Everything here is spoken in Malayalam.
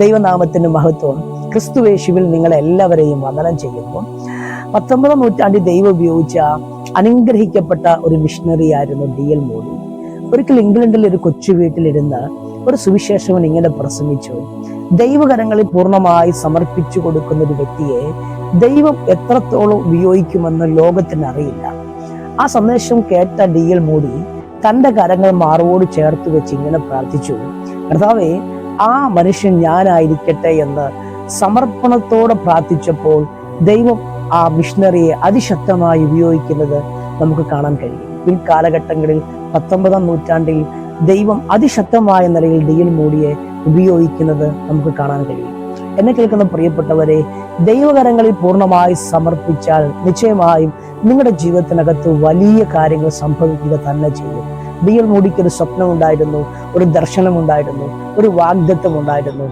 ദൈവനാമത്തിന് മഹത്വം. ക്രിസ്തുവേശുവിൽ നിങ്ങളെല്ലാവരെയും വന്ദനം ചെയ്യുന്നു. 19-ാം നൂറ്റാണ്ടിൽ ദൈവം ഉപയോഗിച്ച അനുഗ്രഹിക്കപ്പെട്ട ഒരു മിഷണറി ആയിരുന്നു D.L. മൂഡി. ഒരിക്കൽ ഇംഗ്ലണ്ടിൽ ഒരു കൊച്ചു വീട്ടിലിരുന്ന് ഒരു സുവിശേഷകൻ ഇങ്ങനെ പ്രസംഗിച്ചു: ദൈവകരങ്ങളിൽ പൂർണ്ണമായി സമർപ്പിച്ചു കൊടുക്കുന്ന ഒരു വ്യക്തിയെ ദൈവം എത്രത്തോളം ഉപയോഗിക്കുമെന്ന് ലോകത്തിന് അറിയില്ല. ആ സന്ദേശം കേട്ട D.L. മൂഡി തൻ്റെ കരങ്ങൾ മാറോട് ചേർത്ത് വെച്ച് ഇങ്ങനെ പ്രാർത്ഥിച്ചു: കർത്താവേ, ആ മനുഷ്യൻ ഞാനായിരിക്കട്ടെ എന്ന് സമർപ്പണത്തോടെ പ്രാർത്ഥിച്ചപ്പോൾ ദൈവം ആ മിഷണറിയെ അതിശക്തമായി ഉപയോഗിക്കുന്നത് നമുക്ക് കാണാൻ കഴിയും. പിൻകാലഘട്ടങ്ങളിൽ 19-ാം നൂറ്റാണ്ടിൽ ദൈവം അതിശക്തമായ നിലയിൽ D.L. മൂഡിയെ ഉപയോഗിക്കുന്നത് നമുക്ക് കാണാൻ കഴിയും. എന്നെ കേൾക്കുന്ന പ്രിയപ്പെട്ടവരെ, ദൈവകരങ്ങളിൽ പൂർണ്ണമായി സമർപ്പിച്ചാൽ നിശ്ചയമായും നിങ്ങളുടെ ജീവിതത്തിനകത്ത് വലിയ കാര്യങ്ങൾ സംഭവിക്കുക തന്നെ ചെയ്യും. D.L. മൂഡിക്ക് ഒരു സ്വപ്നമുണ്ടായിരുന്നു, ഒരു ദർശനമുണ്ടായിരുന്നു, ഒരു വാഗ്ദത്തം ഉണ്ടായിരുന്നു.